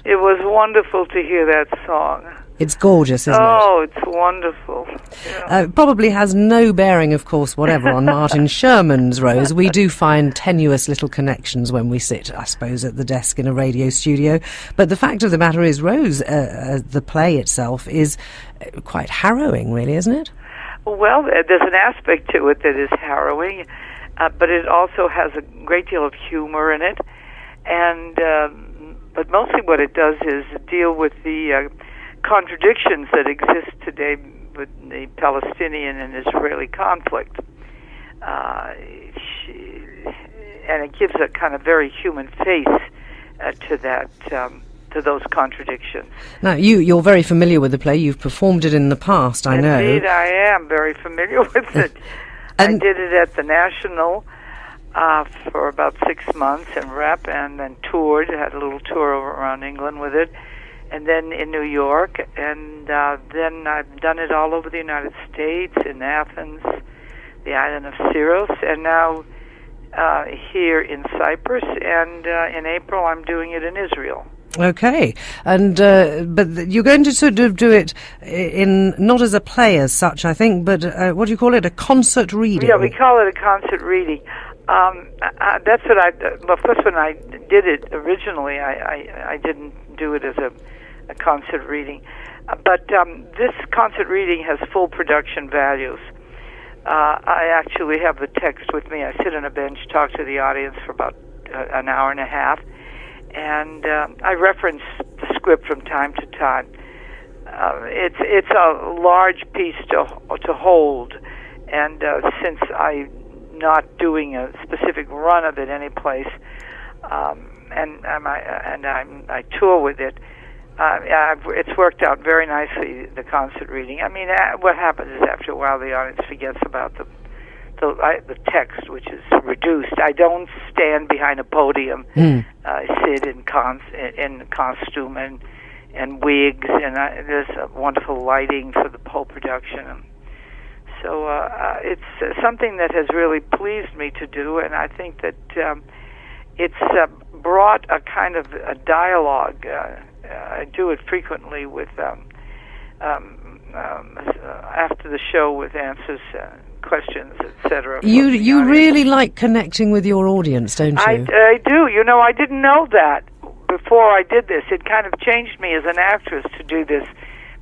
It was wonderful to hear that song. It's gorgeous, isn't it? Oh, it's wonderful. Yeah. Probably has no bearing, of course, whatever, on Martin Sherman's Rose. We do find tenuous little connections when we sit, I suppose, at the desk in a radio studio. But the fact of the matter is, Rose, the play itself, is quite harrowing, really, isn't it? Well, there's an aspect to it that is harrowing, but it also has a great deal of humor in it. And but mostly what it does is deal with the contradictions that exist today with the Palestinian and Israeli conflict. And it gives a kind of very human face to that, to those contradictions. Now, you're very familiar with the play. You've performed it in the past, I know. Indeed, I am very familiar with it. I did it at the National for about 6 months and rep, and then toured, had a little tour around England with it, and then in New York, and then I've done it all over the United States, in Athens, the island of Cyprus, and now here in Cyprus, and in April I'm doing it in Israel. Okay, and but you're going to sort of do it in not as a play as such, I think, but what do you call it? A concert reading? Yeah, we call it a concert reading. That's what well, first when I did it originally, I didn't do it as a concert reading. But this concert reading has full production values. I actually have the text with me. I sit on a bench, talk to the audience for about an hour and a half, and I reference the script from time to time. It's a large piece to hold, and since I'm not doing a specific run of it any place, and I tour with it, it's worked out very nicely, the concert reading. I mean, what happens is after a while the audience forgets about the text, which is reduced. I don't stand behind a podium. I sit in costume and wigs, and there's wonderful lighting for the whole production. So it's something that has really pleased me to do, and I think that it's brought a kind of a dialogue. I do it frequently with after the show with answers, questions, etc. You really like connecting with your audience, don't you? I do. You know, I didn't know that before I did this. It kind of changed me as an actress to do this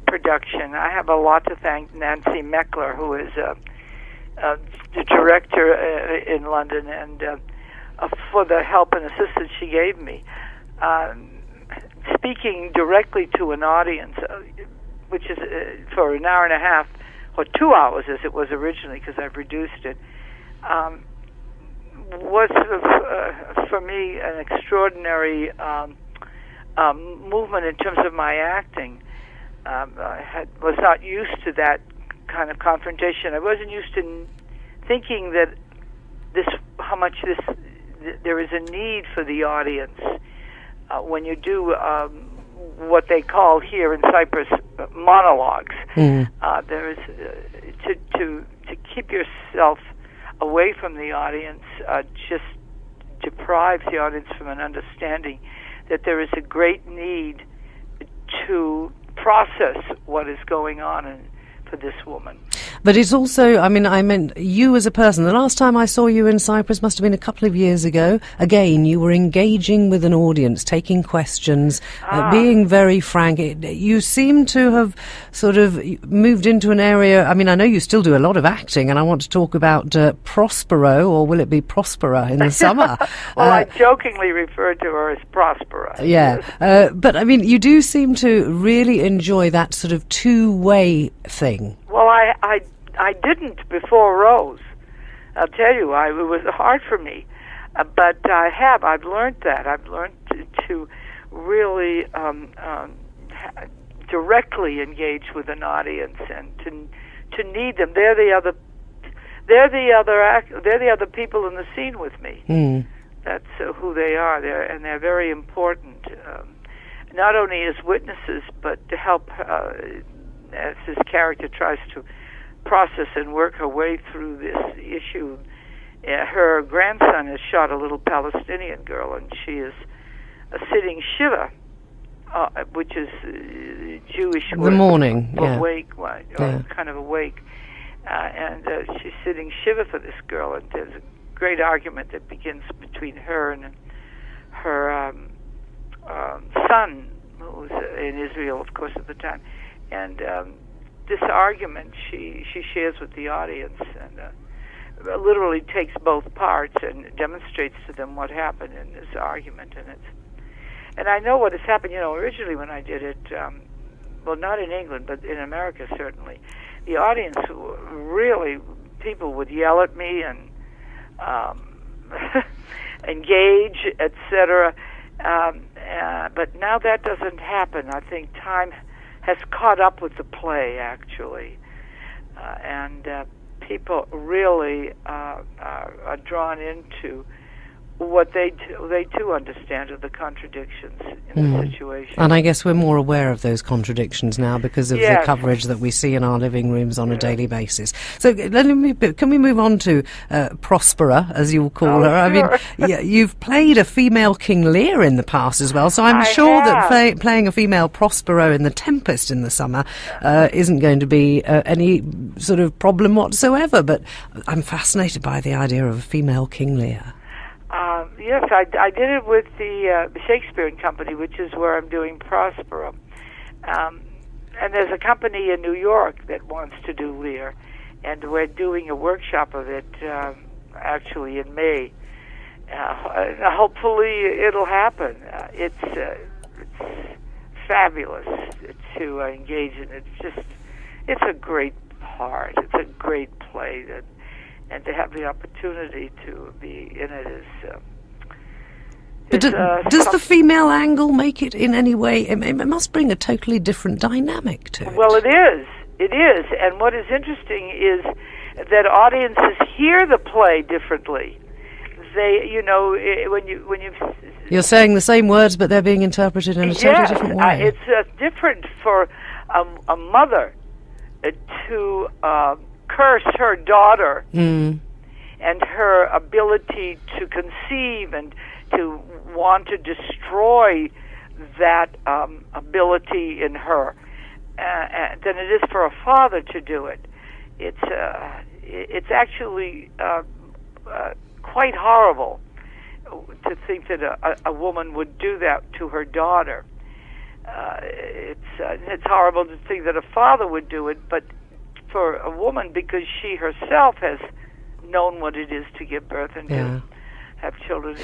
production. I have a lot to thank Nancy Meckler, who is the director in London, and for the help and assistance she gave me. Speaking directly to an audience, which is for an hour and a half, or 2 hours as it was originally, because I've reduced it, was for me an extraordinary movement in terms of my acting. I was not used to that kind of confrontation. I wasn't used to thinking that there is a need for the audience when you do what they call here in Cyprus monologues. There is to keep yourself away from the audience just deprives the audience from an understanding that there is a great need to process what is going on for this woman. But it's also, I meant you as a person. The last time I saw you in Cyprus must have been a couple of years ago. Again, you were engaging with an audience, taking questions, being very frank. You seem to have sort of moved into an area. I mean, I know you still do a lot of acting, and I want to talk about Prospero, or will it be Prospera in the summer? Well, I jokingly refer to her as Prospera. Yeah, but I mean, you do seem to really enjoy that sort of two-way thing. Well, I didn't before Rose. I'll tell you, it was hard for me. But I've learned that. I've learned to really directly engage with an audience and to need them. They're the other people in the scene with me. That's who they are. They're very important. Not only as witnesses, but to help as his character tries to process and work her way through this issue. Her grandson has shot a little Palestinian girl, and she is sitting shiva which is Jewish. The mourning, awake, kind of awake, and she's sitting shiva for this girl, and there's a great argument that begins between her and her son, who was in Israel, of course, at the time, and this argument she shares with the audience, and literally takes both parts and demonstrates to them what happened in this argument, and I know what has happened. Originally when I did it, well, not in England, but in America certainly, the audience really, people would yell at me and engage, etc. But now that doesn't happen. I think time has caught up with the play, actually, and people really are drawn into what they too understand of the contradictions in the situation. And I guess we're more aware of those contradictions now because of the coverage that we see in our living rooms on a daily basis. So can we move on to Prospera, as you'll call her? Sure. I mean, you've played a female King Lear in the past as well, so I'm sure that playing a female Prospero in The Tempest in the summer isn't going to be any sort of problem whatsoever, but I'm fascinated by the idea of a female King Lear. Yes, I did it with the Shakespeare & Company, which is where I'm doing Prospero. And there's a company in New York that wants to do Lear, and we're doing a workshop of it actually in May. Hopefully it'll happen. It's fabulous to engage in. It's a great part. It's a great play and to have the opportunity to be in it is. But does the female angle make it in any way? It must bring a totally different dynamic to it. Well, it is. It is. And what is interesting is that audiences hear the play differently. They, you're saying the same words, but they're being interpreted in a totally different way. It's different for a mother to curse her daughter and her ability to conceive and to want to destroy that ability in her than it is for a father to do it. It's actually quite horrible to think that a woman would do that to her daughter. It's horrible to think that a father would do it, but for a woman, because she herself has known what it is to give birth and to have children.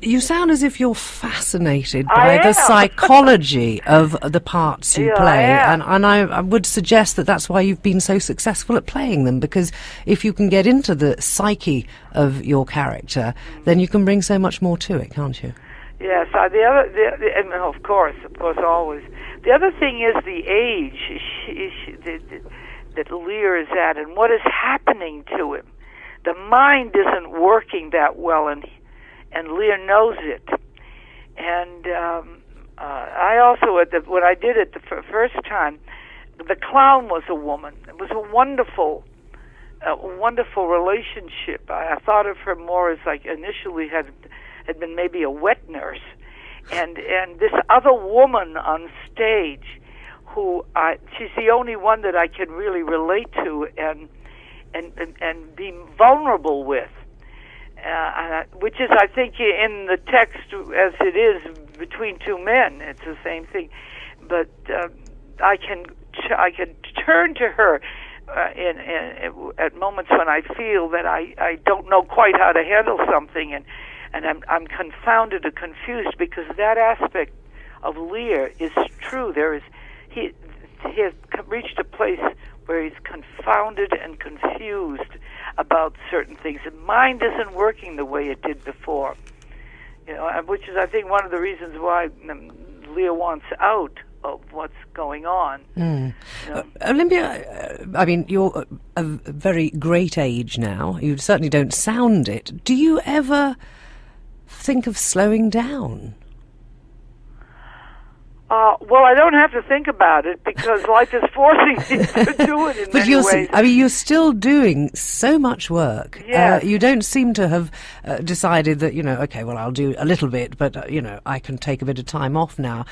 You sound as if you're fascinated by the psychology of the parts you play, and I would suggest that that's why you've been so successful at playing them, because if you can get into the psyche of your character, then you can bring so much more to it, can't you? Yes, and of course, always. The other thing is the age that Lear is at, and what is happening to him. The mind isn't working that well, and Lear knows it. And I also, when I did it the first time, the clown was a woman. It was a wonderful relationship. I thought of her more as like initially had been maybe a wet nurse, and this other woman on stage, who she's the only one that I can really relate to and be vulnerable with, which is, I think, in the text as it is between two men. It's the same thing, but I can turn to her at moments when I feel that I don't know quite how to handle something, and I'm confounded or confused, because that aspect of Lear is true. He has reached a place where he's confounded and confused about certain things. His mind isn't working the way it did before, which is, I think, one of the reasons why Lear wants out of what's going on. Olympia, I mean, you're a very great age now. You certainly don't sound it. Do you ever think of slowing down? Well, I don't have to think about it because life is forcing me to do it in many ways. I mean, you're still doing so much work. Yes. You don't seem to have decided that, okay, well, I'll do a little bit, but, I can take a bit of time off now.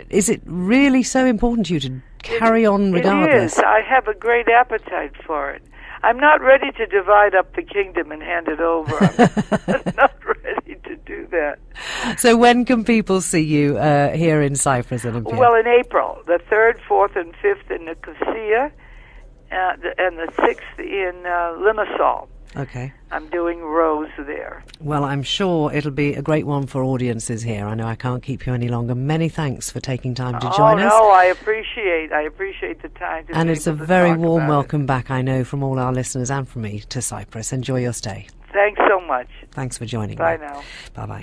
Is it really so important to you to carry on regardless? It is. I have a great appetite for it. I'm not ready to divide up the kingdom and hand it over. I'm not ready to do that. So when can people see you here in Cyprus, Olympia? Well, in April, the 3rd, 4th, and 5th in Nicosia, and the 6th in Limassol. Okay. I'm doing Rose there. Well, I'm sure it'll be a great one for audiences here. I know I can't keep you any longer. Many thanks for taking time to join us. Oh, no, I appreciate the time. And it's a very warm welcome back, I know, from all our listeners and from me to Cyprus. Enjoy your stay. Thanks so much. Thanks for joining me. Bye now. Bye-bye.